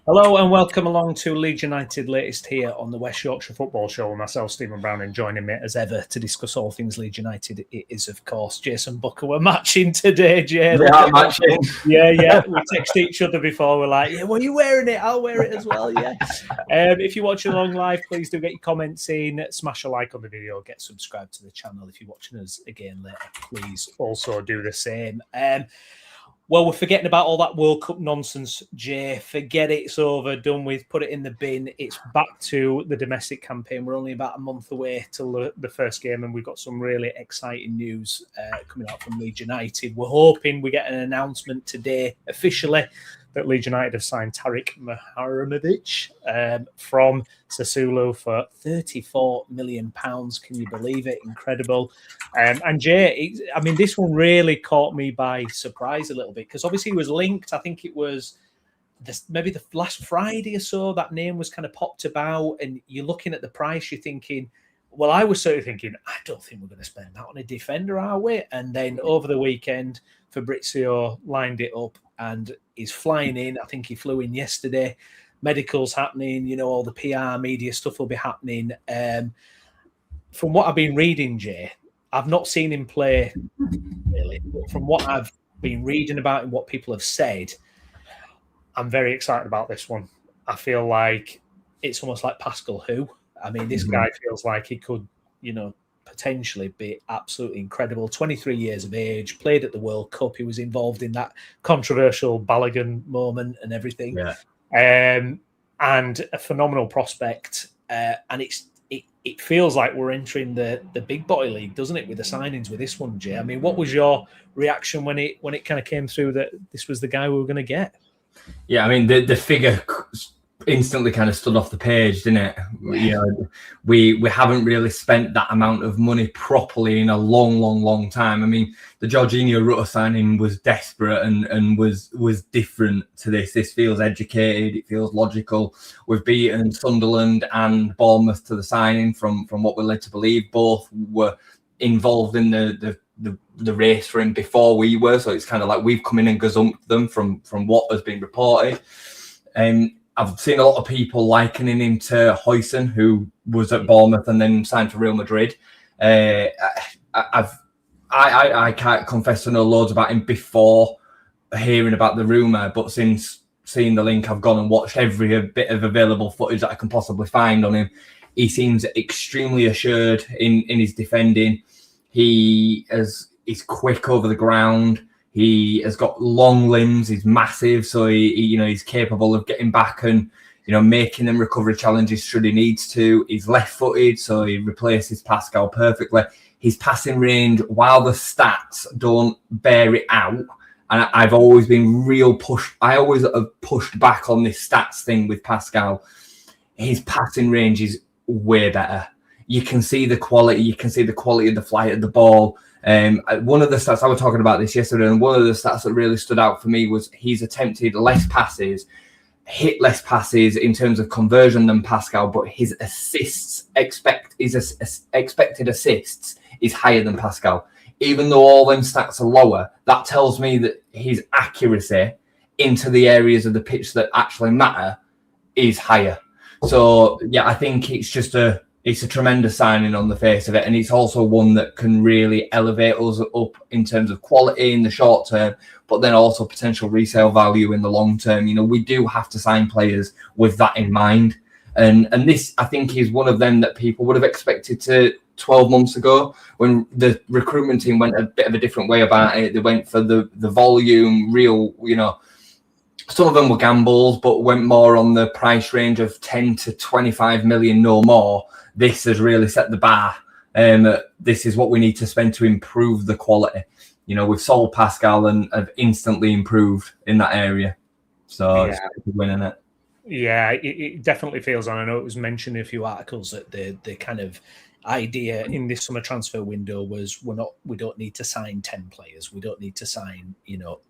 Hello and welcome along to Leeds United latest here on the West Yorkshire Football Show with myself, Stephen Brown, and joining me as ever to discuss all things Leeds United. It is, of course, Jason Booker. We're matching today, Jay. We are matching. Yeah. We text each other before. We're like, yeah, well, you wearing it? I'll wear it as well, yeah. If you're watching along live, please do get your comments in. Smash a like on the video. Get subscribed to the channel. If you're watching us again later, please also do the same. Well, we're forgetting about all that World Cup nonsense, Jay. Forget it. It's over, done with, put it in the bin. It's back to the domestic campaign. We're only about a month away till the first game, and we've got some really exciting news coming out from Leeds United. We're hoping we get an announcement today officially that Leeds United have signed Tarik Muharemovic from Sassuolo for £34 million. Can you believe it? Incredible. And Jay, this one really caught me by surprise a little bit because obviously he was linked. I think it was maybe the last Friday or so that name was kind of popped about, and you're looking at the price, you're thinking, well, I was sort of thinking, I don't think we're going to spend that on a defender, are we? And then over the weekend, Fabrizio lined it up and he's flying in. I think he flew in yesterday. Medical's happening, all the PR media stuff will be happening. From what I've been reading, Jay, I've not seen him play really. But from what I've been reading about and what people have said, I'm very excited about this one. I feel like it's almost like Pascal who. This guy feels like he could, potentially be absolutely incredible. 23 years of age, played at the World Cup. He was involved in that controversial Balogun moment and everything. Yeah. And a phenomenal prospect. And it feels like we're entering the big boy league, doesn't it, with the signings with this one, Jay? What was your reaction when it kind of came through that this was the guy we were going to get? Yeah, the figure instantly kind of stood off the page, didn't it? We haven't really spent that amount of money properly in a long time. The Jorginho Rutter signing was desperate and was different to this. This feels educated, it feels logical. We've beaten Sunderland and Bournemouth to the signing from what we're led to believe. Both were involved in the race for him before we were, so it's kind of like we've come in and gazumped them from what has been reported. I've seen a lot of people likening him to Huijsen, who was at Bournemouth and then signed for Real Madrid. I can't confess to know loads about him before hearing about the rumour, but since seeing the link, I've gone and watched every bit of available footage that I can possibly find on him. He seems extremely assured in his defending. He's quick over the ground. He has got long limbs. He's massive, so he's capable of getting back and making them recovery challenges should he needs to. He's left-footed, so he replaces Pascal perfectly. His passing range, while the stats don't bear it out, and I've always been I always have pushed back on this stats thing with Pascal. His passing range is way better. You can see the quality. You can see the quality of the flight of the ball. One of the stats, I was talking about this yesterday, and one of the stats that really stood out for me was he's attempted less passes, hit less passes in terms of conversion than Pascal, but his expected assists is higher than Pascal. Even though all them stats are lower, that tells me that his accuracy into the areas of the pitch that actually matter is higher. So yeah, I think it's a tremendous signing on the face of it, and it's also one that can really elevate us up in terms of quality in the short term, but then also potential resale value in the long term. We do have to sign players with that in mind, and this, I think, is one of them that people would have expected to 12 months ago when the recruitment team went a bit of a different way about it. They went for the volume, real, some of them were gambles, but went more on the price range of 10 to 25 million, no more. This has really set the bar. This is what we need to spend to improve the quality. We've sold Pascal and have instantly improved in that area. So it's a good win, isn't it? Yeah, it definitely feels, and I know it was mentioned in a few articles that the kind of idea in this summer transfer window was we don't need to sign 10 players. We don't need to sign,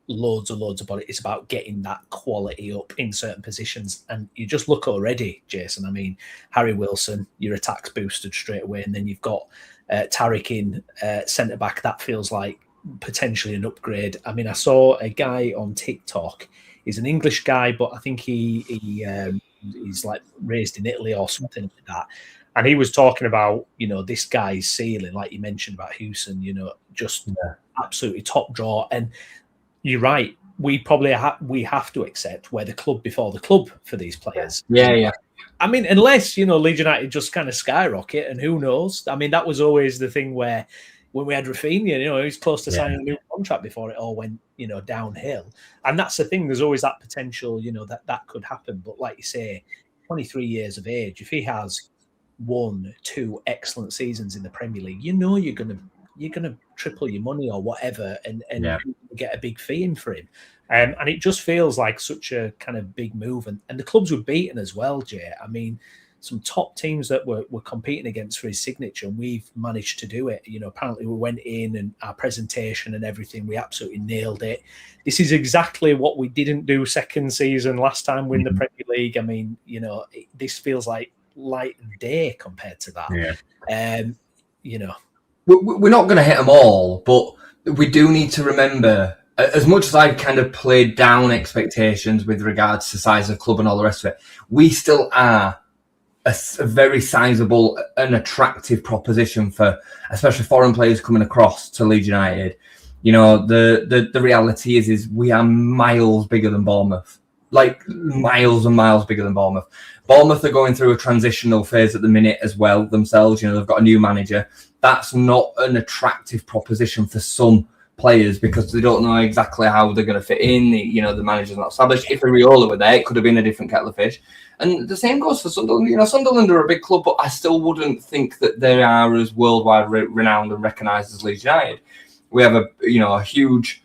loads of bodies. It's about getting that quality up in certain positions. And you just look already, Jason. Harry Wilson, your attack's boosted straight away. And then you've got Tarik in centre-back. That feels like potentially an upgrade. I mean, I saw a guy on TikTok. He's an English guy, but I think he's like raised in Italy or something like that. And he was talking about, this guy's ceiling, like you mentioned about Houston, just absolutely top draw. And you're right. We probably we have to accept we're the club before the club for these players. Yeah. I mean, unless, Leeds United just kind of skyrocket, and who knows? I mean, that was always the thing where when we had Rafinha, he was close to signing a new contract before it all went, downhill. And that's the thing. There's always that potential, that could happen. But like you say, 23 years of age, if he has 1-2 excellent seasons in the Premier League, you're gonna triple your money or whatever, and get a big fee in for him. And it just feels like such a kind of big move. And the clubs were beaten as well, Jay. I mean, some top teams that were competing against for his signature, and we've managed to do it. Apparently we went in and our presentation and everything, we absolutely nailed it. This is exactly what we didn't do second season last time we in the Premier League. I mean, this feels like light and day compared to that. We're not going to hit them all, but we do need to remember, as much as I've kind of played down expectations with regards to size of club and all the rest of it, we still are a very sizable and attractive proposition for especially foreign players coming across to Leeds United. The reality is we are miles bigger than Bournemouth. Like miles and miles bigger than Bournemouth. Bournemouth are going through a transitional phase at the minute as well themselves. They've got a new manager. That's not an attractive proposition for some players because they don't know exactly how they're going to fit in. The manager's not established. If Areola were there, it could have been a different kettle of fish. And the same goes for Sunderland. Sunderland are a big club, but I still wouldn't think that they are as worldwide renowned and recognised as Leeds United. We have a huge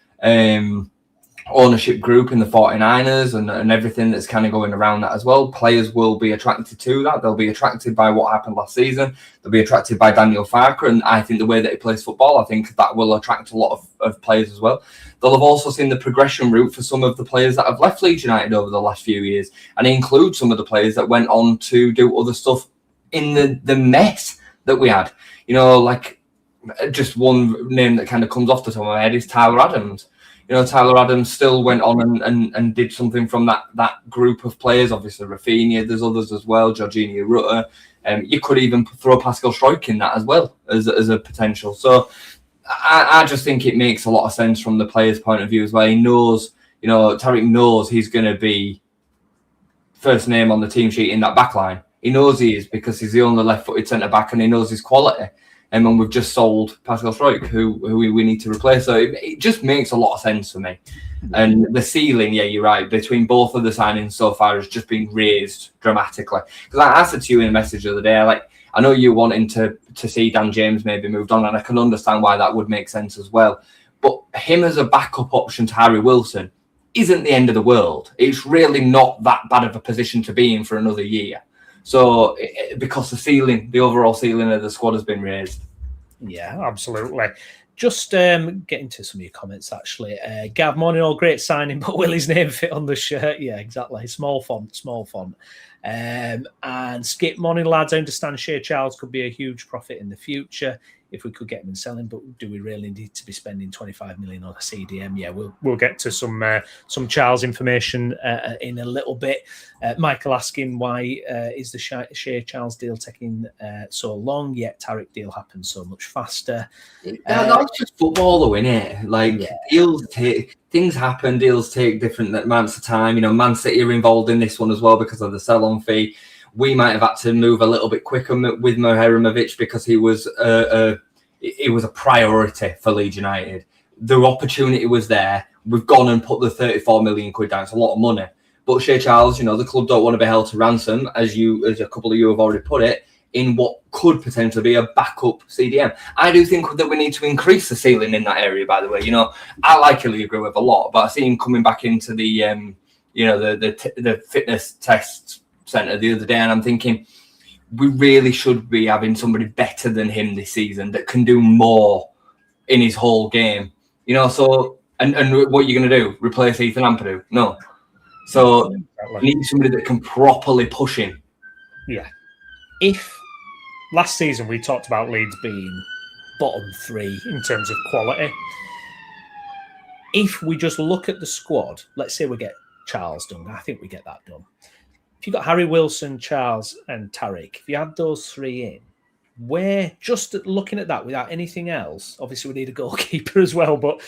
ownership group in the 49ers and everything that's kind of going around that as well. Players will be attracted to that. They'll be attracted by what happened last season. They'll be attracted by Daniel Farke, and I think the way that he plays football, I think that will attract a lot of players as well. They'll have also seen the progression route for some of the players that have left Leeds United over the last few years, and include some of the players that went on to do other stuff in the mess that we had. Like just one name that kind of comes off the top of my head is Tyler Adams. Tyler Adams still went on and did something from that group of players. Obviously, Rafinha, there's others as well, Jorginho Rutter. You could even throw Pascal Struijk in that as well as a potential. So I just think it makes a lot of sense from the player's point of view as well. He knows, Tarik knows he's going to be first name on the team sheet in that back line. He knows he is because he's the only left-footed centre-back and he knows his quality. And we've just sold Pascal Struijk, who we need to replace. So it just makes a lot of sense for me. And the ceiling, yeah, you're right, between both of the signings so far has just been raised dramatically. Because I said to you in a message the other day, I know you're wanting to see Dan James maybe moved on, and I can understand why that would make sense as well. But him as a backup option to Harry Wilson isn't the end of the world. It's really not that bad of a position to be in for another year. So, because the overall ceiling of the squad has been raised. Yeah, absolutely. Just getting to some of your comments, actually. Gav, morning, all great signing, but will his name fit on the shirt? Yeah, exactly. Small font. And Skip, morning, lads. I understand Shea Charles could be a huge profit in the future if we could get him and sell him, but do we really need to be spending 25 million on a CDM? Yeah, we'll get to some Charles information in a little bit. Michael asking why is the Shea Charles deal taking so long, yet Tarik deal happens so much faster? That's just football, though, isn't it? Deals take things happen. Deals take different amounts of time. Man City are involved in this one as well because of the sell-on fee. We might have had to move a little bit quicker with Muharemovic because he was a priority for Leeds United. The opportunity was there. We've gone and put the 34 million quid down. It's a lot of money. But Shea Charles, the club don't want to be held to ransom, as a couple of you have already put it, in what could potentially be a backup CDM. I do think that we need to increase the ceiling in that area, by the way. I like Ilya Gruev a lot, but I see him coming back into the fitness test centre the other day, and I'm thinking we really should be having somebody better than him this season that can do more in his whole game. So and what you're going to do? Replace Ethan Ampadu? No. So you need somebody that can properly push him. Yeah. If last season we talked about Leeds being bottom 3 in terms of quality, if we just look at the squad, let's say we get Charles done. I think we get that done. If you've got Harry Wilson, Charles, and Tarik, if you add those three in, where, just looking at that without anything else, obviously we need a goalkeeper as well, but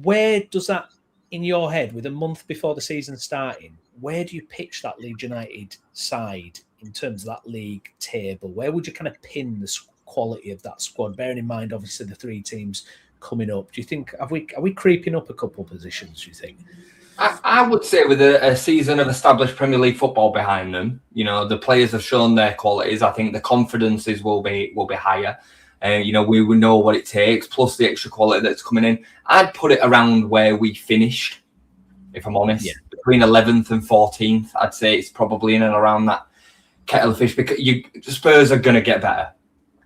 where does that, in your head, with a month before the season starting, where do you pitch that Leeds United side in terms of that league table? Where would you kind of pin the quality of that squad, bearing in mind, obviously, the three teams coming up? Do you think, are we creeping up a couple of positions, do you think? I would say with a season of established Premier League football behind them, you know, the players have shown their qualities. I think the confidences will be higher. You know, we will know what it takes, plus the extra quality that's coming in. I'd put it around where we finished, if I'm honest. Yeah. Between 11th and 14th, I'd say it's probably in and around that kettle of fish, because Spurs are going to get better,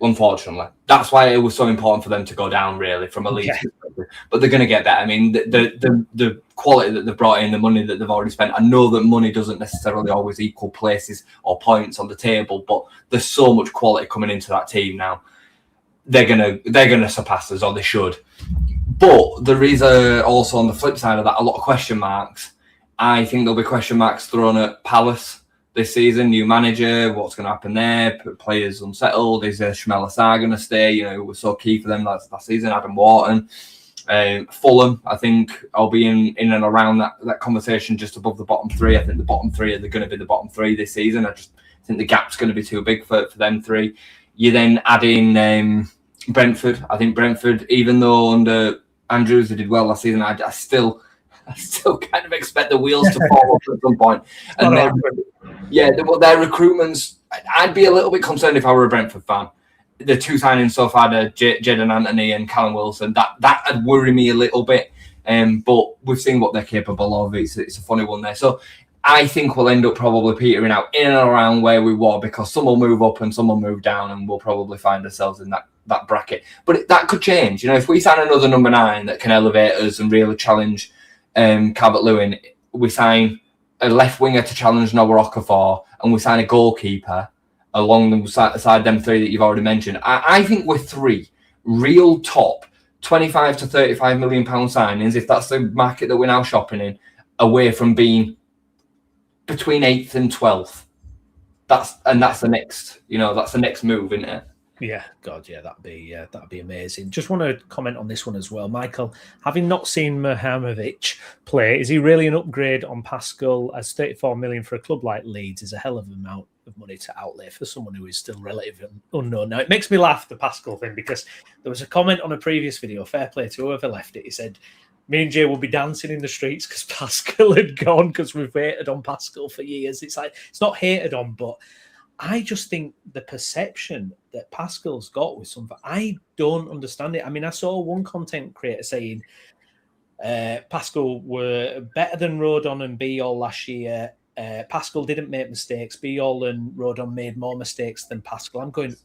unfortunately. That's why it was so important for them to go down, really, from a league perspective. But they're going to get better. I mean, the quality that they've brought in, the money that they've already spent. I know that money doesn't necessarily always equal places or points on the table, but there's so much quality coming into that team now. They're gonna surpass us, or they should. But there is also on the flip side of that a lot of question marks. I think there'll be question marks thrown at Palace this season. New manager, what's going to happen there? Players unsettled. Is Shmela Sarr going to stay? You know, it was so key for them last season. Adam Wharton, Fulham, I think I'll be in and around that conversation, just above the bottom three. I think the bottom three are going to be the bottom three this season. I just think the gap's going to be too big for them three. You then add in Brentford. I think Brentford, even though under Andrews they did well last season, I still kind of expect the wheels to fall off at some point. And their recruitments, I'd be a little bit concerned if I were a Brentford fan. The two signings so far, Jadon Anthony and Callum Wilson, that'd worry me a little bit. But we've seen what they're capable of. It's a funny one there. So I think we'll end up probably petering out in and around where we were, because some will move up and some will move down, and we'll probably find ourselves in that bracket. But that could change. You know, if we sign another number 9 that can elevate us and really challenge Calvert-Lewin, we sign a left winger to challenge Noah Okafor, and we sign a goalkeeper alongside them three that you've already mentioned. I think we're three real top 25 to 35 million pound signings, if that's the market that we're now shopping in, away from being between 8th and 12th. That's the next move, isn't it? Yeah, God, yeah, that'd be amazing. Just want to comment on this one as well, Michael. Having not seen Muharemovic play, is he really an upgrade on Pascal? As 34 million for a club like Leeds is a hell of an amount of money to outlay for someone who is still relatively unknown. Now, it makes me laugh, the Pascal thing, because there was a comment on a previous video, fair play to whoever left it. He said, me and Jay will be dancing in the streets because Pascal had gone, because we've hated on Pascal for years. It's like, it's not hated on, but I just think the perception that Pascal's got with something, I don't understand it. I mean, I saw one content creator saying Pascal were better than Rodon and Biol last year. Pascal didn't make mistakes. Biol and Rodon made more mistakes than Pascal. I'm going,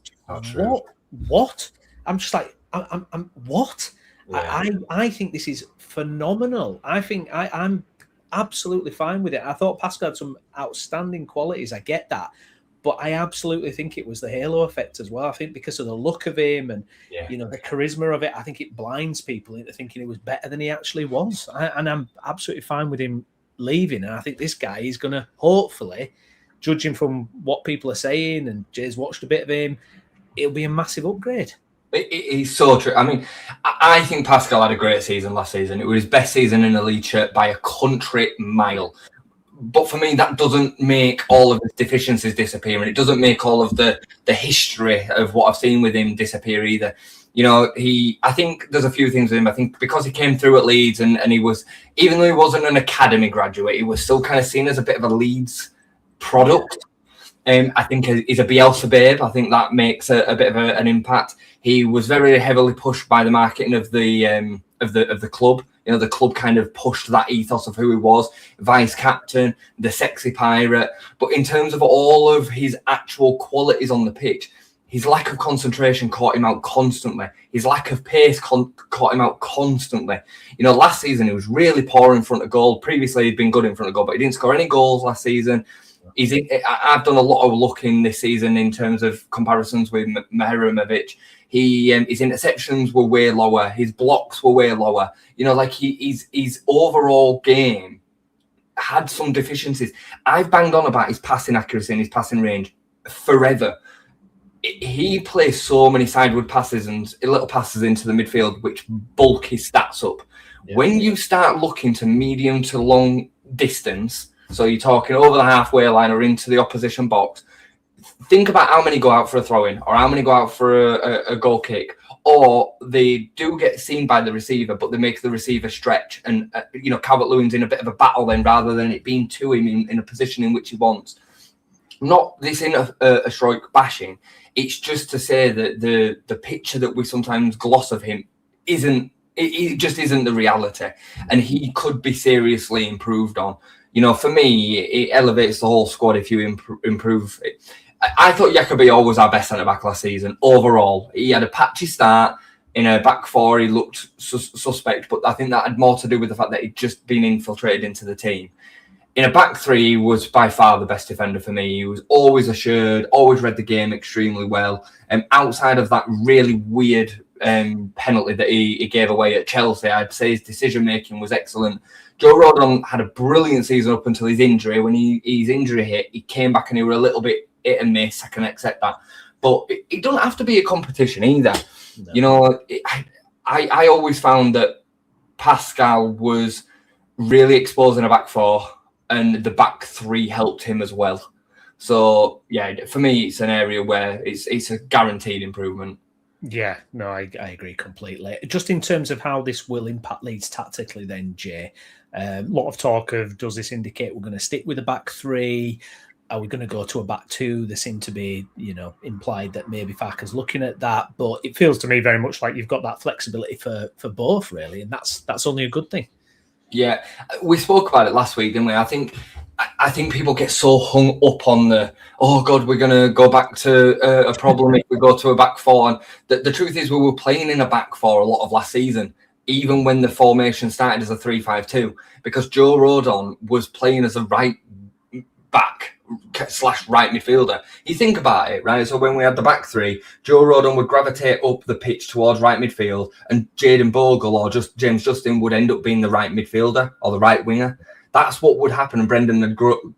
what? I'm just like, I'm what? Yeah. I think this is phenomenal. I think I'm absolutely fine with it. I thought Pascal had some outstanding qualities. I get that. But I absolutely think it was the halo effect as well. I think because of the look of him and the charisma of it, I think it blinds people into thinking he was better than he actually was. And I'm absolutely fine with him leaving. And I think this guy is going to, hopefully, judging from what people are saying, and Jay's watched a bit of him, it'll be a massive upgrade. He's so true. I mean, I think Pascal had a great season last season. It was his best season in a league shirt by a country mile. But for me, that doesn't make all of his deficiencies disappear, and it doesn't make all of the history of what I've seen with him disappear either. You know, I think there's a few things with him. I think because he came through at Leeds and he was, even though he wasn't an academy graduate, he was still kind of seen as a bit of a Leeds product. I think he's a Bielsa babe. I think that makes a bit of an impact. He was very heavily pushed by the marketing of the club. You know, the club kind of pushed that ethos of who he was, vice captain, the sexy pirate. But in terms of all of his actual qualities on the pitch, his lack of concentration caught him out constantly. His lack of pace caught him out constantly. You know, last season he was really poor in front of goal. Previously he'd been good in front of goal, but he didn't score any goals last season. I've done a lot of looking this season in terms of comparisons with Muharemovic. His interceptions were way lower. His blocks were way lower. Like his overall game had some deficiencies. I've banged on about his passing accuracy and his passing range forever. He plays so many sideward passes and little passes into the midfield, which bulk his stats up. Yeah. When you start looking to medium to long distance, so you're talking over the halfway line or into the opposition box, think about how many go out for a throw-in or how many go out for a goal kick, or they do get seen by the receiver, but they make the receiver stretch. And, Calvert-Lewin's in a bit of a battle then rather than it being to him in a position in which he wants. Not this in a Struijk bashing. It's just to say that the picture that we sometimes gloss of him it just isn't the reality. And he could be seriously improved on. For me, it elevates the whole squad if you improve it. I thought Jacobi was our best centre-back last season. Overall, he had a patchy start. In a back four, he looked suspect, but I think that had more to do with the fact that he'd just been infiltrated into the team. In a back three, he was by far the best defender for me. He was always assured, always read the game extremely well. Outside of that really weird penalty that he gave away at Chelsea, I'd say his decision-making was excellent. Joe Rodon had a brilliant season up until his injury. When his injury hit, he came back and he were a little bit hit and miss. I can accept that. But it doesn't have to be a competition either. No. I always found that Pascal was really exposing a back four, and the back three helped him as well. So, yeah, for me, it's an area where it's a guaranteed improvement. Yeah, no, I agree completely. Just in terms of how this will impact Leeds tactically then, Jay, a lot of talk of, does this indicate we're going to stick with the back three? Are we going to go to a back two? There seemed to be, implied that maybe Farke's looking at that, but it feels to me very much like you've got that flexibility for both, really, and that's only a good thing. Yeah, we spoke about it last week, didn't we? I think people get so hung up on oh God, we're going to go back to a problem if we go to a back four. And the truth is, we were playing in a back four a lot of last season, even when the formation started as a 3-5-2, because Joe Rodon was playing as a right back / right midfielder. You think about it, right? So when we had the back three, Joe Rodon would gravitate up the pitch towards right midfield, and Jayden Bogle or just James Justin would end up being the right midfielder or the right winger. That's what would happen, and Brendan would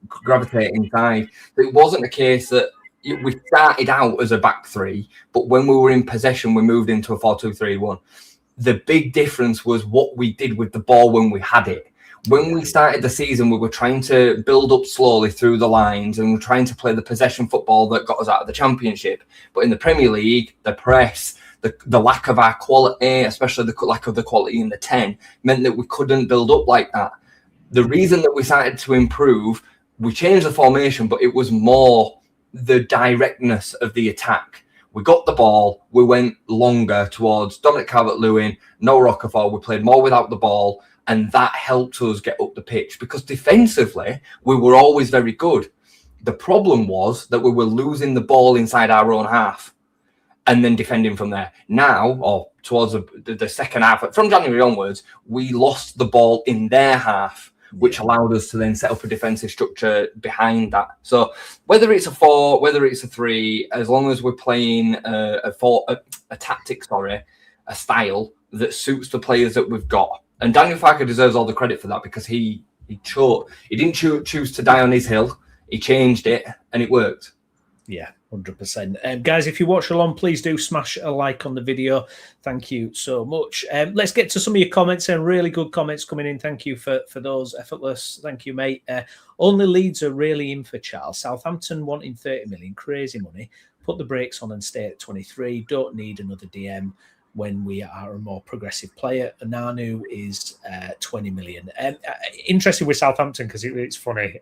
gravitate inside. It wasn't a case that we started out as a back three, but when we were in possession, we moved into a 4-2-3-1. The big difference was what we did with the ball when we had it. When we started the season, we were trying to build up slowly through the lines, and we're trying to play the possession football that got us out of the Championship. But in the Premier League, the press, the lack of our quality, especially the lack of the quality in the 10, meant that we couldn't build up like that. The reason that we started to improve, we changed the formation, but it was more the directness of the attack. We got the ball, we went longer towards Dominic Calvert-Lewin, no Rockefeller, we played more without the ball, and that helped us get up the pitch, because defensively, we were always very good. The problem was that we were losing the ball inside our own half and then defending from there. Now, or towards the second half, from January onwards, we lost the ball in their half, which allowed us to then set up a defensive structure behind that. So whether it's a 4, whether it's a 3, as long as we're playing a tactic, a style that suits the players that we've got. And Daniel Farke deserves all the credit for that, because he didn't choose to die on his hill. He changed it, and it worked. Yeah, 100%. Guys, if you watch along, please do smash a like on the video. Thank you so much. Let's get to some of your comments, and really good comments coming in. Thank you for those. Effortless. Thank you, mate. Only Leeds are really in for Charles. Southampton wanting 30 million. Crazy money. Put the brakes on and stay at 23. Don't need another DM when we are a more progressive player. Nanu is 20 million. Interesting with Southampton, because it's funny.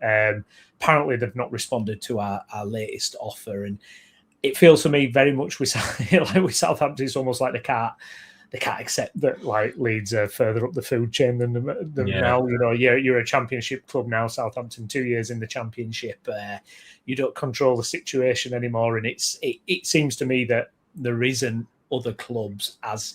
Apparently, they've not responded to our latest offer, and it feels to me very much with Southampton, it's almost like they can't accept that Leeds are further up the food chain than now. You're a Championship club now. Southampton 2 years in the Championship. You don't control the situation anymore, and it seems to me that there isn't other clubs as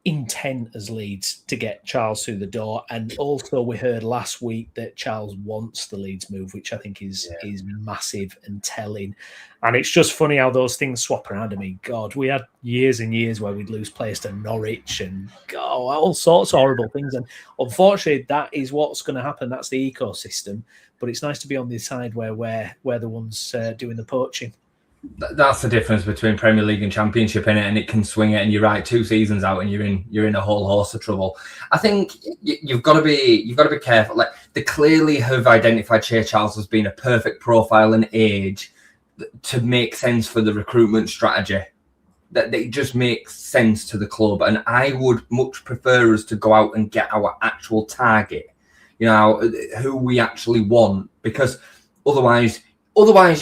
intent as Leeds to get Charles through the door. And also we heard last week that Charles wants the Leeds move, which I think is massive and telling. And it's just funny how those things swap around. I mean, God, we had years and years where we'd lose players to Norwich and all sorts of horrible things. And unfortunately, that is what's going to happen. That's the ecosystem. But it's nice to be on the side where we're the ones doing the poaching. That's the difference between Premier League and Championship, innit? And it can swing it. And you're right, 2 seasons out, and you're in a whole host of trouble. I think you've got to be careful. Like, they clearly have identified Shea Charles as being a perfect profile and age to make sense for the recruitment strategy. That it just makes sense to the club, and I would much prefer us to go out and get our actual target. You know, who we actually want, because otherwise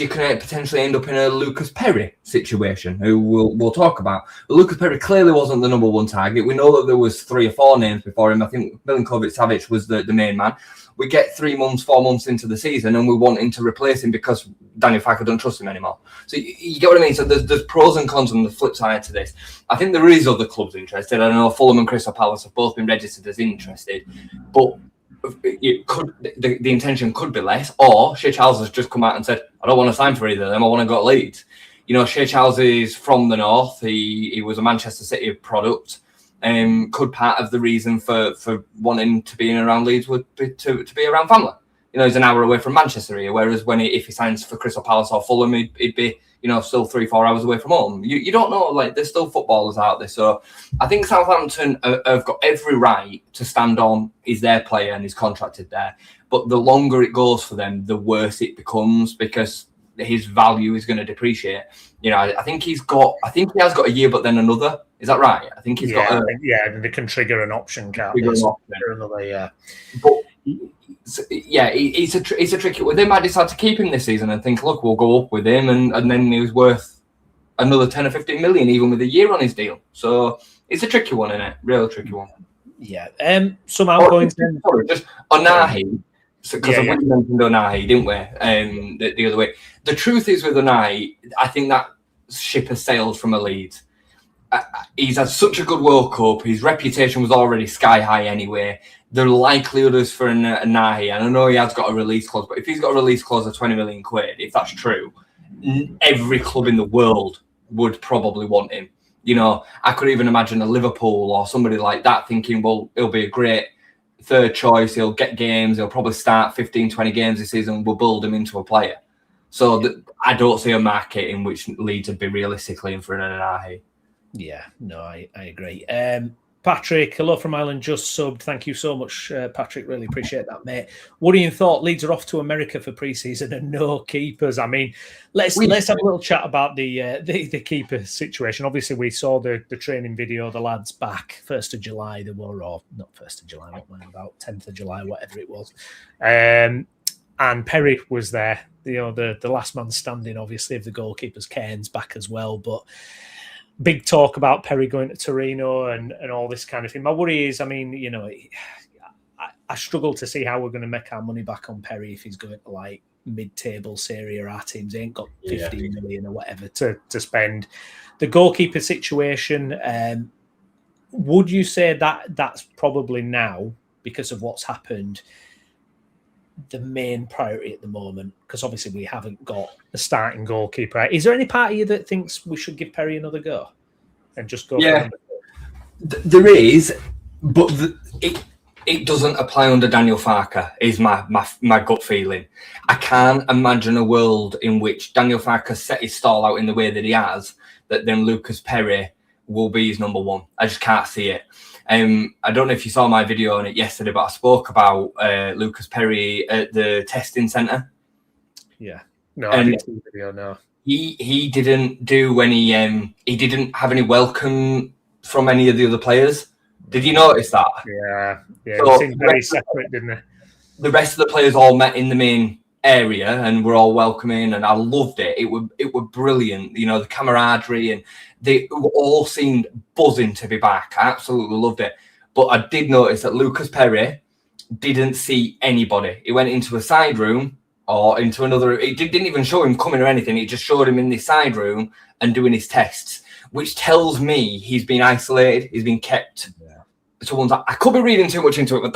you can potentially end up in a Lucas Perry situation, who we'll talk about. But Lucas Perry clearly wasn't the number one target. We know that there was 3 or 4 names before him. I think Milinkovic-Savic was the main man. We get 4 months into the season, and we want him to replace him because Daniel Farke don't trust him anymore. So you get what I mean? So there's pros and cons on the flip side to this. I think there is other clubs interested. I know Fulham and Crystal Palace have both been registered as interested, but it could, the intention could be less, or Shea Charles has just come out and said, I don't want to sign for either of them, I want to go to Leeds. You know, Shea Charles is from the north. He was a Manchester City product. Could part of the reason for wanting to be in and around Leeds would be to be around family. You know, he's an hour away from Manchester here, whereas if he signs for Crystal Palace or Fulham, he'd be, you know, still 3-4 hours away from home. You don't know, like, there's still footballers out there. So I think Southampton have got every right to stand on, he's their player and he's contracted there. But the longer it goes for them, the worse it becomes, because his value is going to depreciate. You know, I think he has got a year, but then another. Is that right? I think he's got. They can trigger an option, can't they? Another, But yeah, it's a tricky one. They might decide to keep him this season and think, look, we'll go up with him, and then he was worth another 10 or 15 million, even with a year on his deal. So it's a tricky one, isn't it? Real tricky one. Yeah. Some outgoings. Sorry, just Onahi. Because we mentioned Onahi, didn't we? The other way. The truth is with Onahi, I think that ship has sailed from a Leeds. He's had such a good World Cup. His reputation was already sky high anyway. The likelihood is for Onahi, and I know he has got a release clause, but if he's got a release clause of 20 million quid, if that's true, every club in the world would probably want him. You know, I could even imagine a Liverpool or somebody like that thinking, well, he'll be a great third choice. He'll get games. He'll probably start 15, 20 games this season. We'll build him into a player. So I don't see a market in which Leeds would be realistically in for an Onahi. Yeah, no, I agree. Patrick, hello from Ireland, just subbed. Thank you so much, Patrick. Really appreciate that, mate. Worrying thought, Leeds are off to America for pre-season and no keepers. I mean, let's have a little chat about the keeper situation. Obviously, we saw the training video, the lads back 1st of July. They were, or not 1st of July, what am I about, 10th of July, whatever it was. And Perry was there, you know, the last man standing, obviously, of the goalkeepers. Cairns back as well, but big talk about Perry going to Torino and all this kind of thing. My worry is, I mean, you know, I struggle to see how we're going to make our money back on Perry if he's going to like mid-table Serie A teams. He ain't got 15 million or whatever to spend. The goalkeeper situation, would you say that that's probably now, because of what's happened, the main priority at the moment? Because obviously we haven't got a starting goalkeeper. Is there any part of you that thinks we should give Perry another go and just go? Yeah, there is, but it doesn't apply under Daniel Farke, is my gut feeling. I can't imagine a world in which Daniel Farke set his stall out in the way that he has, that then Lucas Perry will be his number one. I just can't see it. I don't know if you saw my video on it yesterday, but I spoke about Lucas Perry at the testing centre. Yeah, no, I didn't see the video. No, he didn't do any. He didn't have any welcome from any of the other players. Did you notice that? Yeah, so it seemed very separate, didn't it? The rest of the players all met in the main area and were all welcoming, and I loved it. It were brilliant. You know, the camaraderie, and they all seemed buzzing to be back. I absolutely loved it. But I did notice that Lucas Perry didn't see anybody. He went into a side room or into another. It didn't even show him coming or anything. It just showed him in this side room and doing his tests, which tells me he's been isolated, he's been kept to one side. I could be reading too much into it, but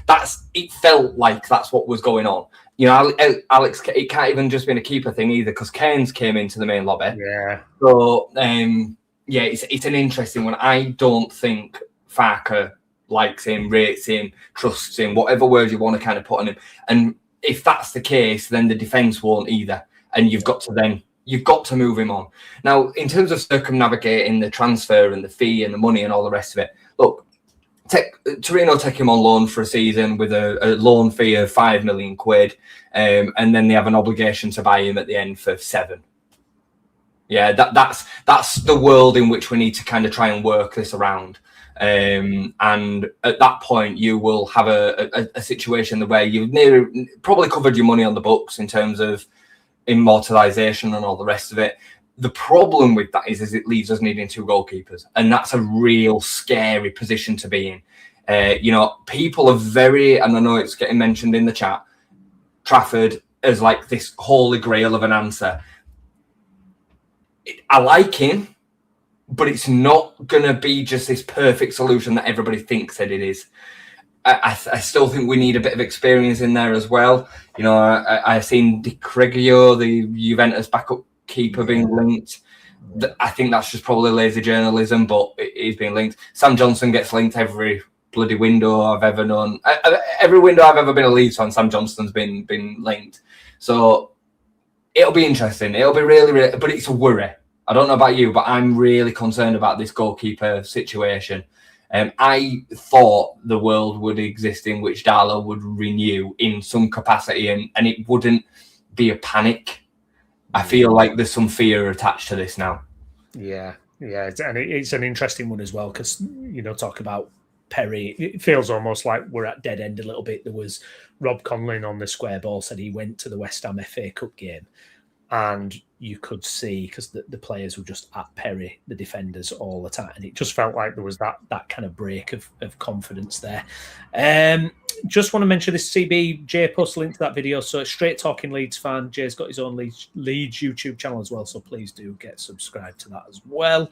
that's it felt like that's what was going on. You know, Alex, it can't even just been a keeper thing either, because Cairns came into the main lobby. Yeah. So, yeah, it's an interesting one. I don't think Farke likes him, rates him, trusts him, whatever word you want to kind of put on him. And if that's the case, then the defence won't either. And you've got to move him on. Now, in terms of circumnavigating the transfer and the fee and the money and all the rest of it, look, Torino take him on loan for a season with a loan fee of £5 million, and then they have an obligation to buy him at the end for 7. Yeah, that's the world in which we need to kind of try and work this around. And at that point, you will have a situation where you've probably covered your money on the books in terms of immortalization and all the rest of it. The problem with that is it leaves us needing 2 goalkeepers, and that's a real scary position to be in. You know, people are and I know it's getting mentioned in the chat, Trafford as like this holy grail of an answer. I like him, but it's not going to be just this perfect solution that everybody thinks that it is. I still think we need a bit of experience in there as well. You know, I've seen Di Greggio, the Juventus backup keeper, being linked. I think that's just probably lazy journalism, but it is being linked. Sam Johnson gets linked every bloody window I've ever known. Every window I've ever been a Leeds fan, Sam Johnston's been linked. So it'll be interesting. It'll be really, really, but it's a worry. I don't know about you, but I'm really concerned about this goalkeeper situation. I thought the world would exist in which Darlow would renew in some capacity, and it wouldn't be a panic. I feel like there's some fear attached to this now. Yeah, and it's an interesting one as well, because, you know, talk about Perry, it feels almost like we're at dead end a little bit. There was Rob Conlon on the Square Ball said he went to the West Ham FA Cup game, and you could see, because the players were just at Perry, the defenders, all the time. And it just felt like there was that kind of break of confidence there. Just want to mention this CB, Jay posted a link to that video. So Straight Talking Leeds fan, Jay's got his own Leeds YouTube channel as well. So please do get subscribed to that as well.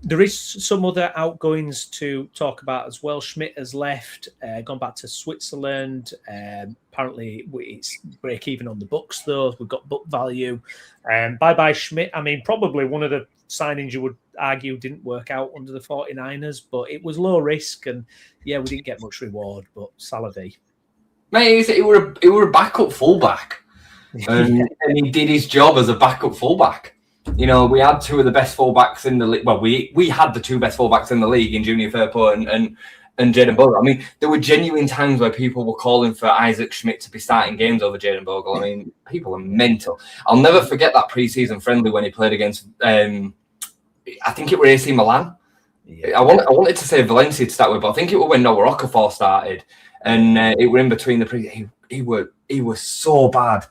There is some other outgoings to talk about as well. Schmidt has left, gone back to Switzerland. Apparently, it's break even on the books, though. We've got book value. Bye-bye, Schmidt. I mean, probably one of the signings you would argue didn't work out under the 49ers, but it was low risk. And, yeah, we didn't get much reward, but Salavi. Mate, it were a backup fullback. And he did his job as a backup fullback. You know, we had 2 of the best fullbacks in the league. Well, we had the 2 best fullbacks in the league in Junior Firpo and Jayden Bogle. I mean, there were genuine times where people were calling for Isaac Schmidt to be starting games over Jayden Bogle. I mean, people are mental. I'll never forget that pre-season friendly when he played against, I think it was AC Milan. Yeah. I wanted to say Valencia to start with, but I think it was when Noah Okafor started, and it were in between the pre. He was so bad,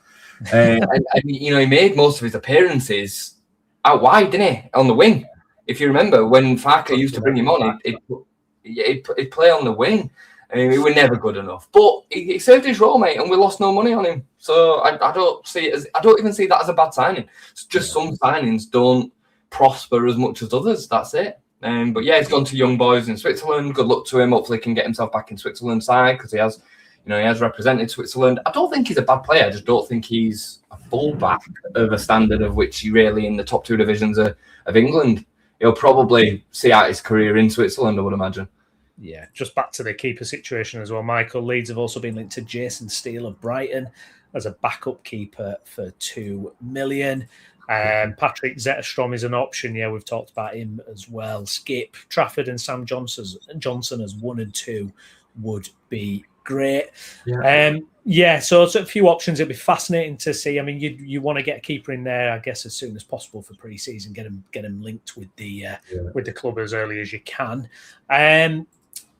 and you know, he made most of his appearances out wide, didn't he? On the wing. If you remember, when Farke used to bring him on, he'd play on the wing. I mean, he was never good enough. But he served his role, mate, and we lost no money on him. So I don't even see that as a bad signing. It's just some signings don't prosper as much as others. That's it. But yeah, he's gone to young boys in Switzerland. Good luck to him. Hopefully he can get himself back in Switzerland's side, because he has represented Switzerland. I don't think he's a bad player. I just don't think he's a fullback of a standard of which he really in the top 2 divisions of England. He'll probably see out his career in Switzerland, I would imagine. Yeah, just back to the keeper situation as well. Michael, Leeds have also been linked to Jason Steele of Brighton as a backup keeper for $2 million. Patrick Zetterstrom is an option. Yeah, we've talked about him as well. Skip, Trafford and Sam Johnson as 1 and 2 would be great. Yeah. So it's a few options. It'd be fascinating to see. I mean, you want to get a keeper in there, I guess, as soon as possible for pre-season. Get them linked with the club as early as you can.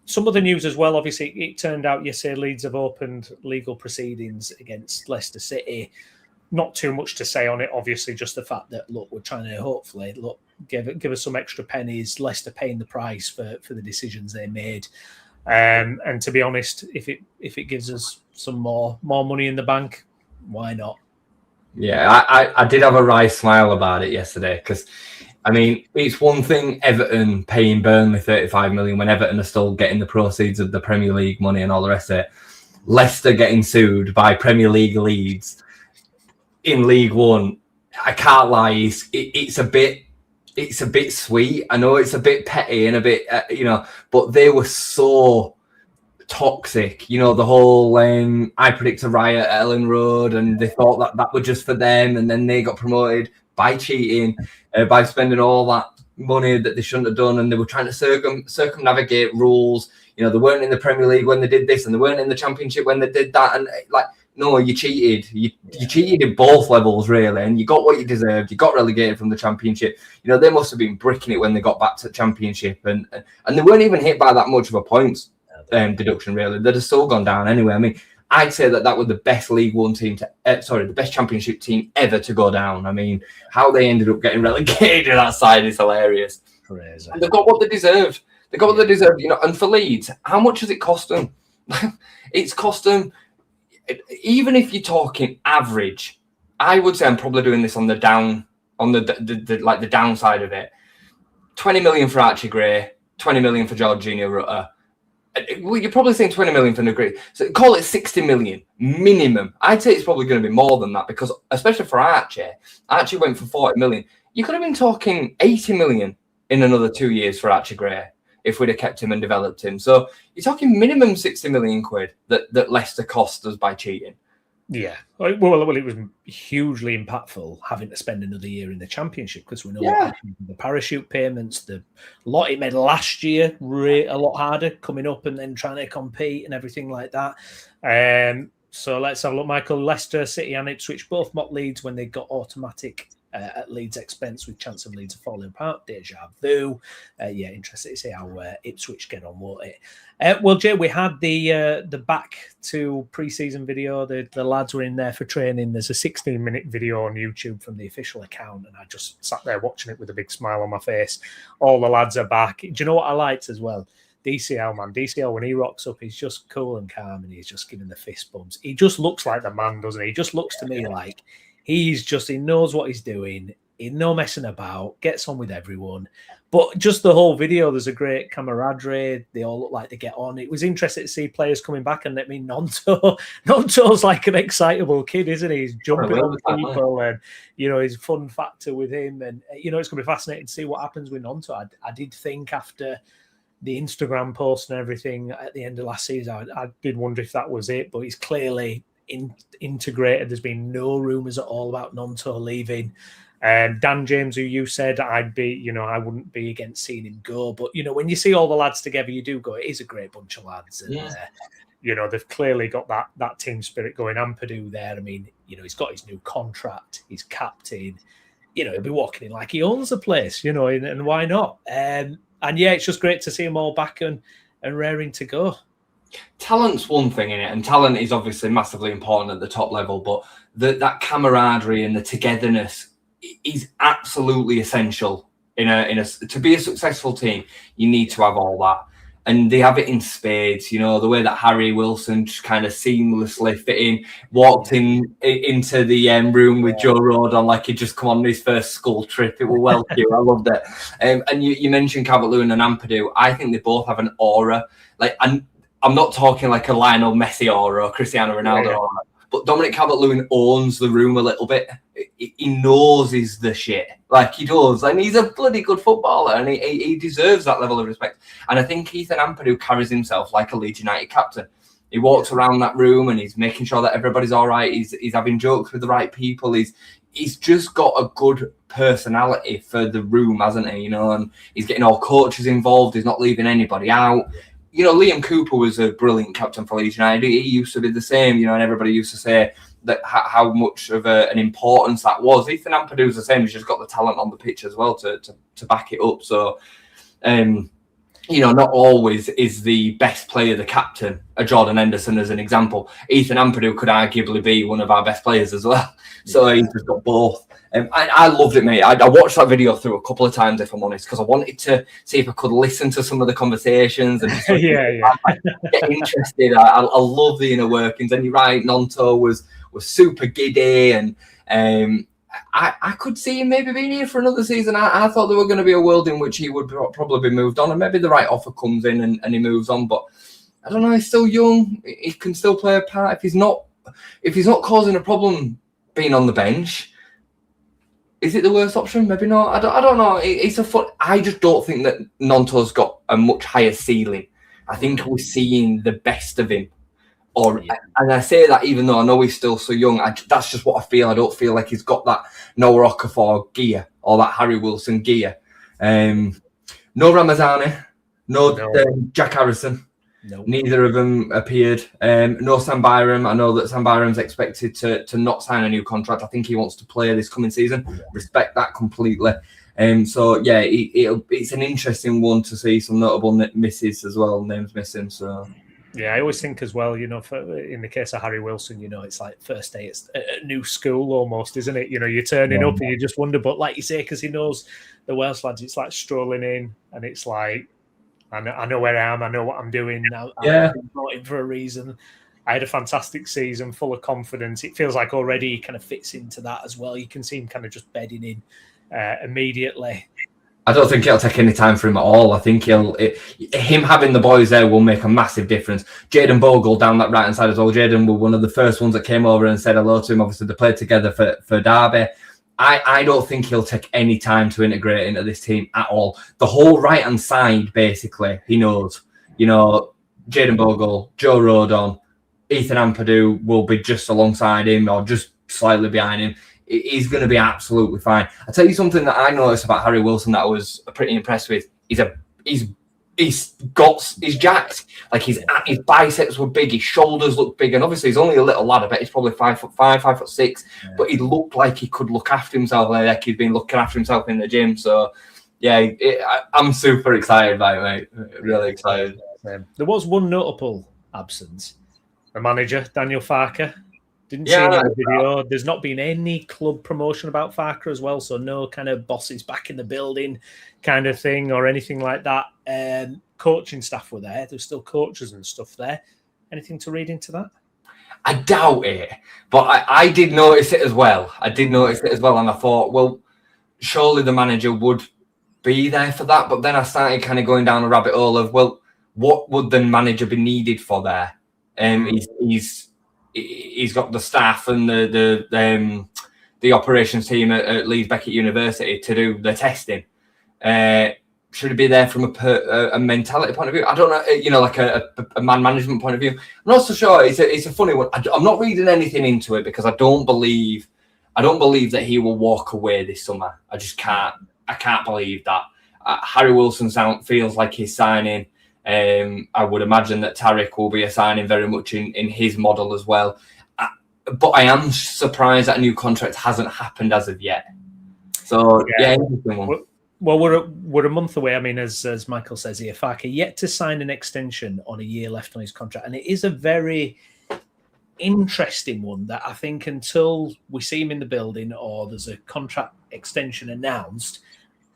Some other news as well. Obviously, it turned out yesterday Leeds have opened legal proceedings against Leicester City. Not too much to say on it. Obviously, just the fact that we're trying to hopefully give us some extra pennies. Leicester paying the price for the decisions they made. And to be honest, if it gives us some more money in the bank, why not? Yeah, I did have a wry smile about it yesterday, because I mean, it's one thing Everton paying Burnley 35 million when Everton are still getting the proceeds of the Premier League money and all the rest of it. Leicester getting sued by Premier League Leeds in League One. I can't lie, it's a bit sweet. I know it's a bit petty and a bit, but they were so toxic. You know, the whole I predict a riot at Ellen Road, and they thought that was just for them, and then they got promoted by cheating, by spending all that money that they shouldn't have done, and they were trying to circumnavigate rules. You know, they weren't in the Premier League when they did this, and they weren't in the Championship when they did that, and no, you cheated. You cheated in both levels, really, and you got what you deserved. You got relegated from the Championship. You know, they must have been bricking it when they got back to the Championship, and they weren't even hit by that much of a points deduction, really. They'd have still gone down anyway. I mean, I'd say that was the best League One team the best Championship team ever to go down. I mean, how they ended up getting relegated to that side is hilarious. Crazy. And they've got what they deserved. They got what they deserved, you know. And for Leeds, how much has it cost them? It's cost them, even if you're talking average, I would say I'm probably doing this on the downside of it. 20 million for Archie Gray, 20 million for Jorginho Rutter. Well, you're probably saying 20 million for Negri. So call it 60 million minimum. I'd say it's probably going to be more than that, because especially for Archie went for 40 million. You could have been talking 80 million in another 2 years for Archie Gray if we'd have kept him and developed him. So you're talking minimum 60 million quid that Leicester cost us by cheating. Yeah. Well, it was hugely impactful having to spend another year in the Championship, because we know what happened with the parachute payments, the lot it made last year a lot harder coming up and then trying to compete and everything like that. So let's have a look, Michael. Leicester, City and Ipswich both mocked Leeds when they got automatic at Leeds' expense, with chance of Leeds falling apart. Deja vu. Interested to see how Ipswich get on, won't it? Well, Jay, we had the back to pre-season video. The lads were in there for training. There's a 16-minute video on YouTube from the official account, and I just sat there watching it with a big smile on my face. All the lads are back. Do you know what I liked as well? DCL, man. DCL, when he rocks up, he's just cool and calm, and he's just giving the fist bumps. He just looks like the man, doesn't he? He just looks to me like he knows what he's doing. He's no messing about, gets on with everyone. But just the whole video, there's a great camaraderie. They all look like they get on. It was interesting to see players coming back. And I mean, Nonto's like an excitable kid, isn't he? He's jumping on people, and, you know, his fun factor with him. And, you know, it's going to be fascinating to see what happens with Nonto. I did think after the Instagram post and everything at the end of last season, I did wonder if that was it. But he's clearly integrated. There's been no rumours at all about Nonto leaving. Dan James, who you said I wouldn't be against seeing him go, but you know, when you see all the lads together, you do go, it is a great bunch of lads, and you know, they've clearly got that team spirit going. Ampadu there, I mean, you know, he's got his new contract, he's captain, you know, he'll be walking in like he owns the place, you know, and why not? And yeah, it's just great to see them all back and raring to go. Talent's one thing in it, and talent is obviously massively important at the top level, but that camaraderie and the togetherness is absolutely essential to be a successful team. You need to have all that, and they have it in spades. You know, the way that Harry Wilson just kind of seamlessly walked into the room with Joe Rodon like he'd just come on his first school trip. It was well cute. I loved it. And you mentioned Calvert-Lewin and Ampadu. I think they both have an aura. Like, I'm not talking like a Lionel Messi aura or Cristiano Ronaldo aura, but Dominic Calvert-Lewin owns the room a little bit. He knows he's the shit. Like, he does. And he's a bloody good footballer, and he deserves that level of respect. And I think Ethan Ampadu carries himself like a Leeds United captain. He walks around that room and he's making sure that everybody's all right. He's having jokes with the right people. He's just got a good personality for the room, hasn't he? You know, and he's getting all coaches involved. He's not leaving anybody out. You know, Liam Cooper was a brilliant captain for Leeds United. He used to be the same, you know, and everybody used to say that how much of an importance that was. Ethan Ampadu's the same. He's just got the talent on the pitch as well to back it up. So, you know, not always is the best player the captain. Jordan Henderson, as an example. Ethan Ampadu could arguably be one of our best players as well. So he's just got both. I loved it, mate. I watched that video through a couple of times, if I'm honest, because I wanted to see if I could listen to some of the conversations and get interested. I love the inner workings. And you're right, Nonto was super giddy, and I could see him maybe being here for another season. I thought there were going to be a world in which he would probably be moved on, and maybe the right offer comes in and he moves on. But I don't know. He's still young. He can still play a part. If he's not causing a problem being on the bench, is it the worst option? Maybe not. I don't know. It's a fun. I just don't think that Gnonto's got a much higher ceiling. I think we're seeing the best of him. And I say that even though I know he's still so young, that's just what I feel. I don't feel like he's got that Noah Okafor gear or that Harry Wilson gear. No Ramazani, no. Jack Harrison. Nope. Neither of them appeared. No Sam Byram. I know that Sam Byram's expected to not sign a new contract. I think he wants to play this coming season. Respect that completely. So yeah, it's an interesting one to see some notable misses as well. Names missing. So yeah, I always think as well. You know, in the case of Harry Wilson, you know, it's like first day it's a new school almost, isn't it? You know, you're turning up and you just wonder. But like you say, because he knows the Welsh lads, it's like strolling in, and it's like. I know where I am. I know what I'm doing now. Yeah. I'm brought in for a reason. I had a fantastic season, full of confidence. It feels like already he kind of fits into that as well. You can see him kind of just bedding in immediately. I don't think it'll take any time for him at all. I think him having the boys there will make a massive difference. Jayden Bogle down that right-hand side as well. Jayden was one of the first ones that came over and said hello to him. Obviously, they played together for Derby. I don't think he'll take any time to integrate into this team at all. The whole right-hand side, basically, he knows. You know, Jayden Bogle, Joe Rodon, Ethan Ampadu will be just alongside him or just slightly behind him. He's going to be absolutely fine. I'll tell you something that I noticed about Harry Wilson that I was pretty impressed with. He's jacked. Like his biceps were big, his shoulders looked big, and obviously he's only a little lad. I bet he's probably 5'5", 5'6", but he looked like he could look after himself, like he'd been looking after himself in the gym. So yeah, I'm super excited by it, mate. Really excited. There was one notable absence: the manager, Daniel Farke. Didn't see any video. There's not been any club promotion about Farke as well, so no kind of bosses back in the building kind of thing or anything like that. Coaching staff were there. There's still coaches and stuff there. Anything to read into that? I doubt it, but I did notice it as well. And I thought, well, surely the manager would be there for that. But then I started kind of going down a rabbit hole of, well, what would the manager be needed for there? He's got the staff and the operations team at Leeds University to do the testing. Should he be there from a mentality point of view? I don't know, you know, like a man management point of view. I'm not so sure. It's a funny one. I'm not reading anything into it because I don't believe that he will walk away this summer. I just can't. I can't believe that. Harry Wilson feels like he's signing. I would imagine that Tarik will be a signing very much in his model as well. But I am surprised that a new contract hasn't happened as of yet. So yeah, interesting one. Well, we're a month away. I mean, as Michael says here, Farke yet to sign an extension on a year left on his contract, and it is a very interesting one that I think until we see him in the building or there's a contract extension announced,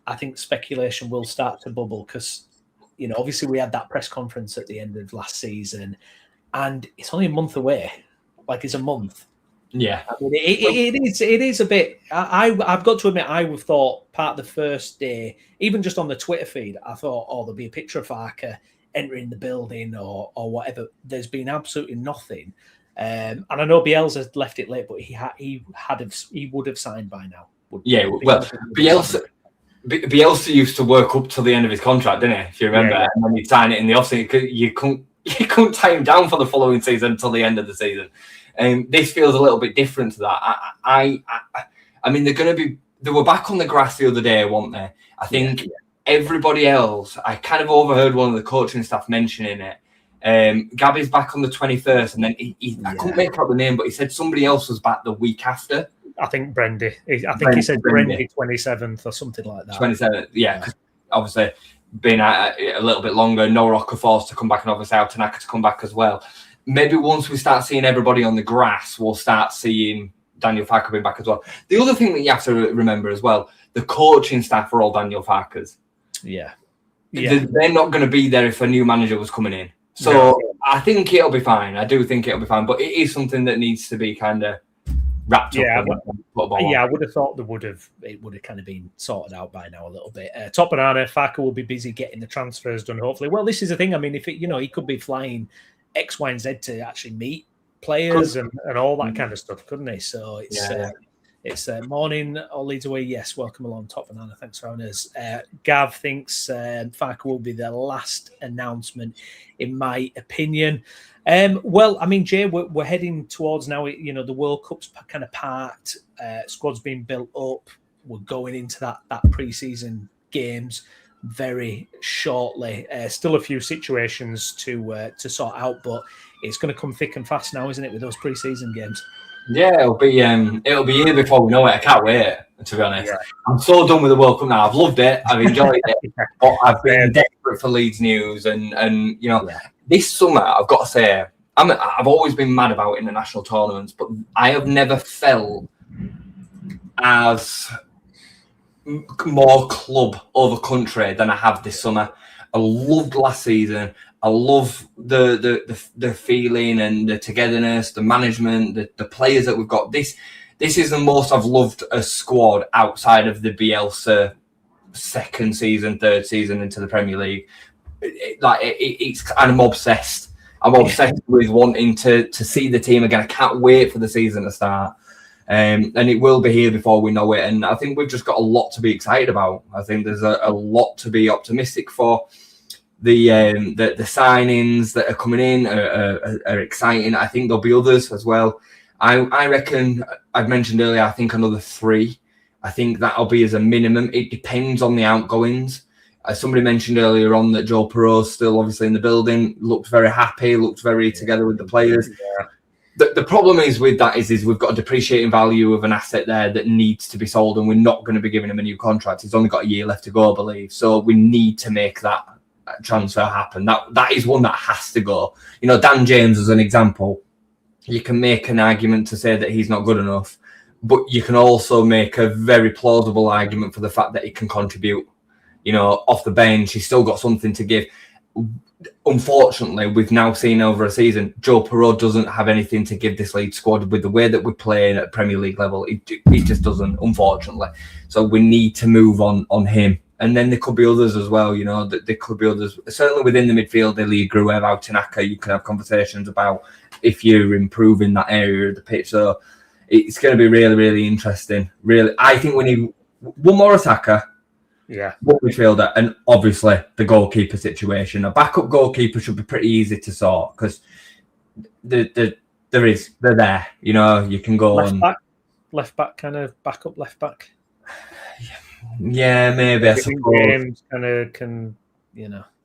I think speculation will start to bubble because, you know, obviously we had that press conference at the end of last season, and it's only a month away. Like it's a month. Yeah, I mean, it is a bit. I've got to admit, I would have thought part of the first day, even just on the Twitter feed, I thought, oh, there'll be a picture of Farke entering the building or whatever. There's been absolutely nothing, and I know Bielsa left it late, but he would have signed by now. Yeah, well, Bielsa used to work up till the end of his contract, didn't he? If you remember, and then he'd sign it in the offseason. You couldn't tie him down for the following season until the end of the season. This feels a little bit different to that. I mean, they were back on the grass the other day, weren't they? I think everybody else, I kind of overheard one of the coaching staff mentioning it. Gabby's back on the 21st, and then I couldn't make out the name, but he said somebody else was back the week after. I think Brendy. I think he said Brendy 27th or something like that. 27th, yeah. Obviously, been a little bit longer. Noah Okafor to come back, and obviously Altanaka to come back as well. Maybe once we start seeing everybody on the grass, we'll start seeing Daniel Farke being back as well. The other thing that you have to remember as well, the coaching staff are all Daniel Farke's. Yeah. They're not going to be there if a new manager was coming in. So I think it'll be fine. I do think it'll be fine. But it is something that needs to be kind of wrapped up. Yeah, And put a ball on. I would have thought it would have kind of been sorted out by now a little bit. Top banana, Farke will be busy getting the transfers done, hopefully. Well, this is the thing. I mean, if he could be flying X, Y, and Z to actually meet players and all that kind of stuff, couldn't he? So it's morning or Leeds away. Yes, welcome along, Top Banana. Thanks for having us. Gav thinks Farke will be the last announcement, in my opinion. Well, I mean, Jay, we're heading towards now. The World Cup's kind of parked. Squad's being built up. We're going into that pre-season games very shortly. Still a few situations to sort out, but it's going to come thick and fast now, isn't it, with those pre-season games? Yeah, it'll be here before we know it. I can't wait, to be honest. Yeah. I'm so done with the World Cup now. I've loved it. I've enjoyed it. But I've been desperate for Leeds news, and this summer I've got to say I've always been mad about international tournaments, but I have never felt as more club over country than I have this summer. I loved last season. I love the feeling and the togetherness, the management, the players that we've got. This is the most I've loved a squad outside of the Bielsa second season, third season into the Premier League. I'm obsessed. I'm obsessed with wanting to see the team again. I can't wait for the season to start. And it will be here before we know it. And I think we've just got a lot to be excited about. I think there's a lot to be optimistic for. The signings that are coming in are exciting. I think there'll be others as well. I reckon, I've mentioned earlier, I think another 3. I think that'll be as a minimum. It depends on the outgoings. Somebody mentioned earlier on that Joe Perreault's still obviously in the building, looked very happy, looked very together with the players. Yeah. The problem is with that is we've got a depreciating value of an asset there that needs to be sold, and we're not going to be giving him a new contract. He's only got a year left to go, I believe. So we need to make that transfer happen. That is one that has to go. Dan James as an example, you can make an argument to say that he's not good enough, but you can also make a very plausible argument for the fact that he can contribute. Off the bench, he's still got something to give. Unfortunately, we've now seen over a season, Joe Perreault doesn't have anything to give this Leeds squad with the way that we're playing at Premier League level. He just doesn't, unfortunately. So we need to move on him. And then there could be others as well, that there could be others. Certainly within the midfield, Elie Gruev, Autinaka, you can have conversations about if you're improving that area of the pitch. So it's going to be really, really interesting. Really, I think we need one more attacker. Yeah, one midfielder, and obviously the goalkeeper situation. A backup goalkeeper should be pretty easy to sort because they're there. You can go left back, kind of backup left back. Yeah, maybe. I suppose James kind of can,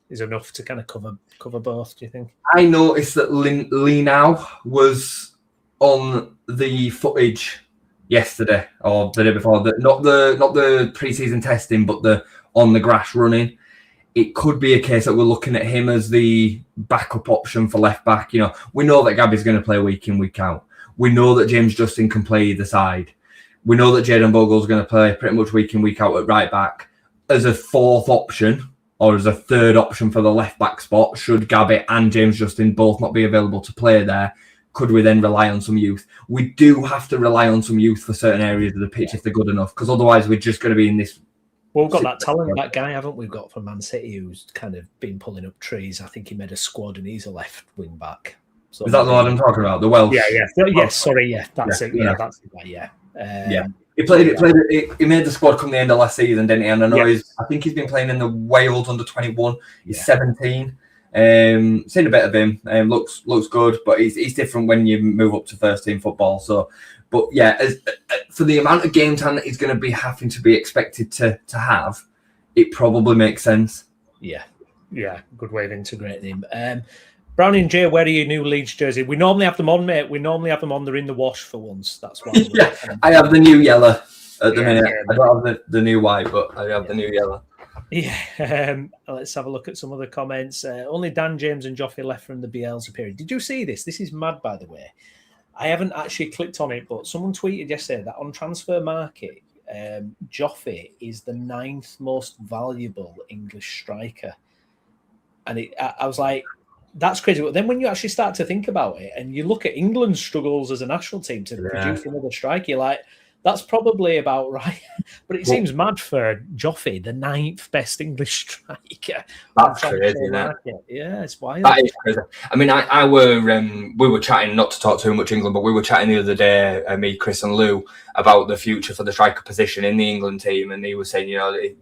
is enough to kind of cover both. Do you think? I noticed that Linau was on the footage yesterday or the day before, not the pre-season testing, but the on the grass running. It could be a case that we're looking at him as the backup option for left back. We know that Gabby's going to play week in, week out. We know that James Justin can play either side. We know that Jadon Bogle's going to play pretty much week in, week out at right back. As a fourth option or as a third option for the left back spot, should Gabby and James Justin both not be available to play there, could we then rely on some youth? We do have to rely on some youth for certain areas of the pitch if they're good enough, because otherwise we're just going to be in this. Well, we've got that talent, that guy, haven't we, got from Man City, who's kind of been pulling up trees. I think he made a squad and he's a left wing back. So is that the one I'm talking about? The Welsh? Yeah. Sorry, yeah, that's it. Yeah, that's it. Yeah. He he made the squad come the end of last season, didn't he? And I know I think he's been playing in the Wales under 21. He's 17. Seen a bit of him. Looks good, but he's different when you move up to first team football. So, but yeah, for the amount of game time that he's going to be having to be expected to have, it probably makes sense. Yeah, good way of integrating him. Browney Jay, where are your new Leeds jersey? We normally have them on, mate. We normally have them on. They're in the wash for once. That's why. I have the new yellow at the minute. I don't have the new white, but I have the new yellow. Yeah, let's have a look at some other comments. Only Dan James and Joffrey left from the BL's period. Did you see this? This is mad, by the way. I haven't actually clicked on it, but someone tweeted yesterday that on Transfer Market, Joffrey is the 9th most valuable English striker. And I was like, that's crazy. But then when you actually start to think about it and you look at England's struggles as a national team to produce another striker, you're like, that's probably about right. But it seems mad for Joffy, the 9th best English striker. That's crazy, isn't it? Yeah, it's wild. That is crazy. I mean, we were chatting, not to talk too much England, but we were chatting the other day, me, Chris and Lou, about the future for the striker position in the England team. And he was saying,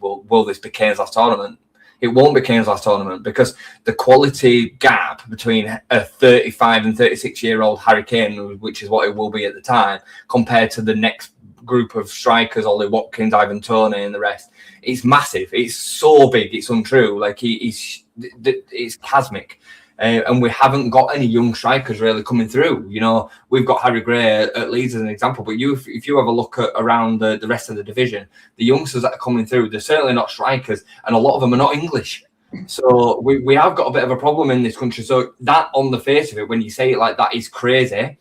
will this be Kane's last tournament? It won't be Kane's last tournament because the quality gap between a 35 and 36-year-old Harry Kane, which is what it will be at the time, compared to the next group of strikers, Ollie Watkins, Ivan Toney, and the rest, it's massive. It's so big, it's untrue. Like it's cosmic. And we haven't got any young strikers really coming through. We've got Harry Gray at Leeds as an example, but if you have a look at around the rest of the division, the youngsters that are coming through, they're certainly not strikers, and a lot of them are not English. So we have got a bit of a problem in this country. So that, on the face of it, when you say it like that, is crazy.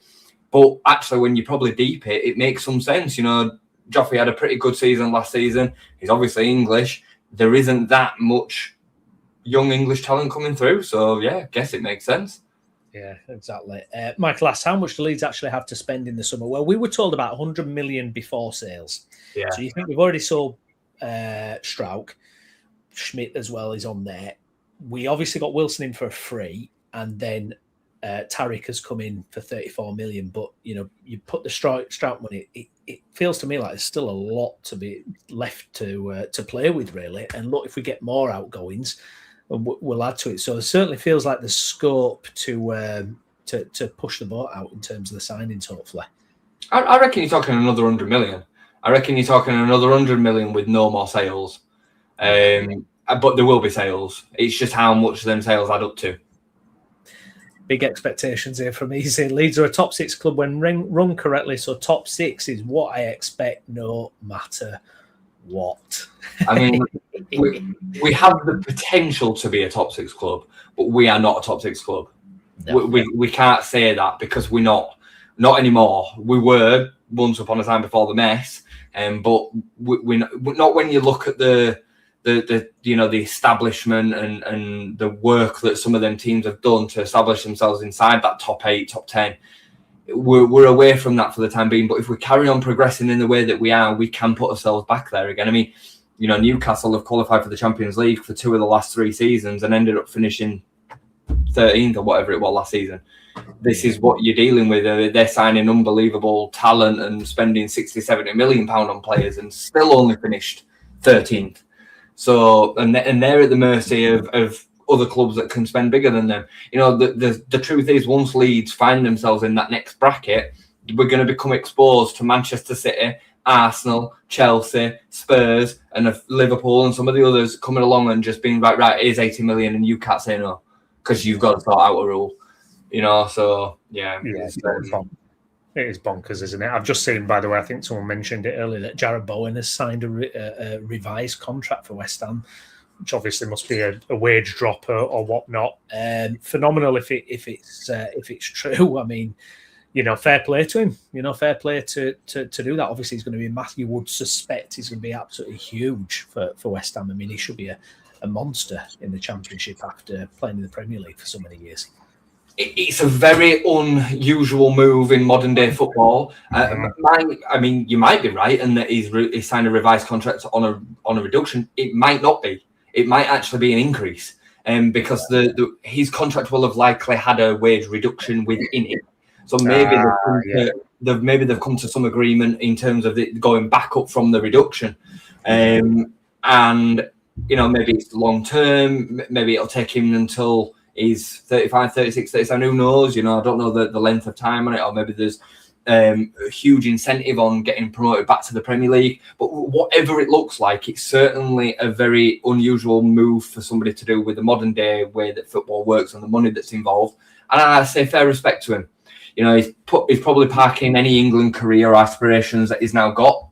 But actually, when you probably deep it, it makes some sense. Joffrey had a pretty good season last season. He's obviously English. There isn't that much young English talent coming through. So, yeah, I guess it makes sense. Yeah, exactly. Michael asks, how much do Leeds actually have to spend in the summer? Well, we were told about 100 million before sales. Yeah. So you think we've already sold Struijk. Schmidt as well is on there. We obviously got Wilson in for free, and then Tarik has come in for 34 million. But, you put the Struijk money, it feels to me like there's still a lot to be left to play with, really. And look, if we get more outgoings, we'll add to it. So it certainly feels like there's scope to push the boat out in terms of the signings, hopefully. I reckon you're talking another 100 million. I reckon you're talking another 100 million with no more sales. But there will be sales. It's just how much them sales add up to. Big expectations here from Easy. Leeds are a top 6 club when run correctly, so top 6 is what I expect no matter what. I mean, we have the potential to be a top 6 club, but we are not a top 6 club. No. We can't say that because we're not anymore. We were once upon a time before the mess, but we're not when you look at the establishment and the work that some of them teams have done to establish themselves inside that top 8, top 10. We're away from that for the time being. But if we carry on progressing in the way that we are, we can put ourselves back there again. I mean, Newcastle have qualified for the Champions League for 2 of the last 3 seasons and ended up finishing 13th or whatever it was last season. This is what you're dealing with. They're signing unbelievable talent and spending 60-70 million pound on players and still only finished 13th. So, and they're at the mercy of other clubs that can spend bigger than them. The truth is, once Leeds find themselves in that next bracket, we're going to become exposed to Manchester City, Arsenal, Chelsea, Spurs, and Liverpool, and some of the others coming along and just being right, here's 80 million, and you can't say no because you've got to sort out a rule. So yeah. It is bonkers, isn't it? I've just seen, by the way, I think someone mentioned it earlier, that Jared Bowen has signed a revised contract for West Ham, which obviously must be a wage drop or whatnot. Phenomenal if it's true. I mean, fair play to him. Fair play to do that. Obviously, he's going to be massive. You would suspect he's going to be absolutely huge for West Ham. I mean, he should be a monster in the Championship after playing in the Premier League for so many years. It's a very unusual move in modern day football. I mean, you might be right, and that he's signed a revised contract on a reduction. It might not be. It might actually be an increase, because his contract will have likely had a wage reduction within it. So maybe they've come to some agreement in terms of it going back up from the reduction, and maybe it's long term. Maybe it'll take him until he's 35, 36, 37, who knows? I don't know the length of time on it, or maybe there's a huge incentive on getting promoted back to the Premier League. But whatever it looks like, it's certainly a very unusual move for somebody to do with the modern day way that football works and the money that's involved. And I say fair respect to him. He's probably parking any England career aspirations that he's now got.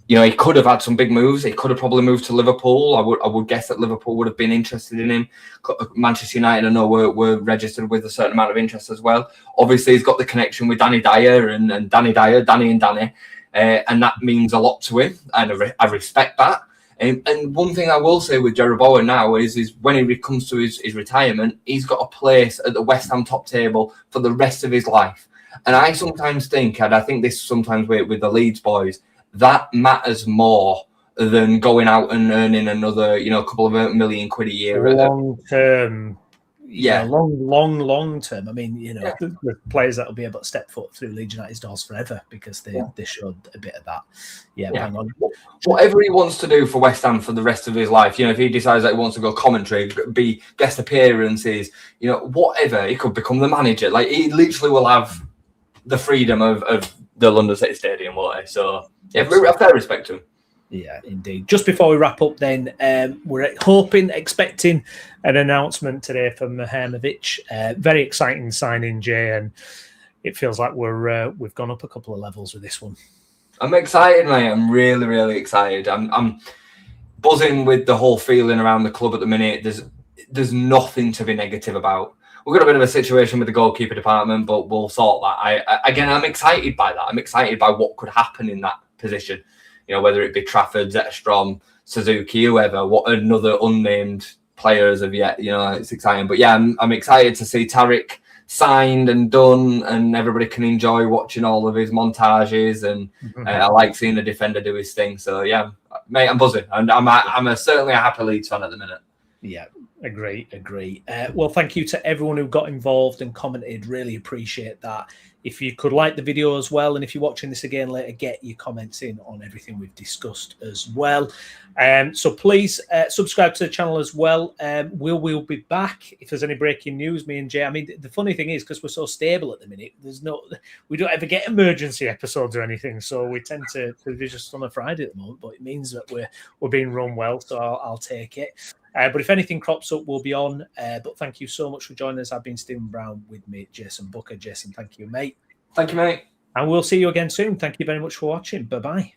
He could have had some big moves. He could have probably moved to Liverpool. I would guess that Liverpool would have been interested in him. Manchester United, I know, were registered with a certain amount of interest as well. Obviously, he's got the connection with Danny Dyer and Danny and Danny. And that means a lot to him. And I respect that. And one thing I will say with Jeroboam now is when he comes to his retirement, he's got a place at the West Ham top table for the rest of his life. And I sometimes think, and I think this sometimes with the Leeds boys, that matters more than going out and earning another, a couple of £1 million a year. Long term. Yeah. Long term. I mean, the players that will be able to step foot through Leeds United's doors forever because they showed a bit of that. Yeah. Hang on. Whatever he wants to do for West Ham for the rest of his life, if he decides that he wants to go commentary, be guest appearances, whatever, he could become the manager. Like, he literally will have the freedom of the London City Stadium, won't he? So, yeah, fair respect to him. Yeah, indeed. Just before we wrap up then, we're expecting an announcement today from Muharemovic. Very exciting signing, Jay, and it feels like we've gone up a couple of levels with this one. I'm excited, mate. I'm really, really excited. I'm buzzing with the whole feeling around the club at the minute. There's nothing to be negative about. We've got a bit of a situation with the goalkeeper department, but we'll sort that. I'm excited by that. I'm excited by what could happen in that position. Whether it be Trafford, Zetterstrom, Suzuki, whoever, what another unnamed player as of yet, it's exciting. But yeah, I'm excited to see Tarik signed and done, and everybody can enjoy watching all of his montages. And I like seeing the defender do his thing. So yeah, mate, I'm buzzing, and I'm certainly a happy Leeds fan at the minute. Yeah, agree. Well, thank you to everyone who got involved and commented. Really appreciate that. If you could like the video as well, and if you're watching this again later, get your comments in on everything we've discussed as well. So please subscribe to the channel as well. We'll be back if there's any breaking news. Me and Jay. I mean, the funny thing is, because we're so stable at the minute, we don't ever get emergency episodes or anything. So we tend to be just on a Friday at the moment. But it means that we're being run well. So I'll take it. But if anything crops up, we'll be on. But thank you so much for joining us. I've been Stephen Brown with me, Jason Booker. Jason, thank you, mate. Thank you, mate. And we'll see you again soon. Thank you very much for watching. Bye-bye.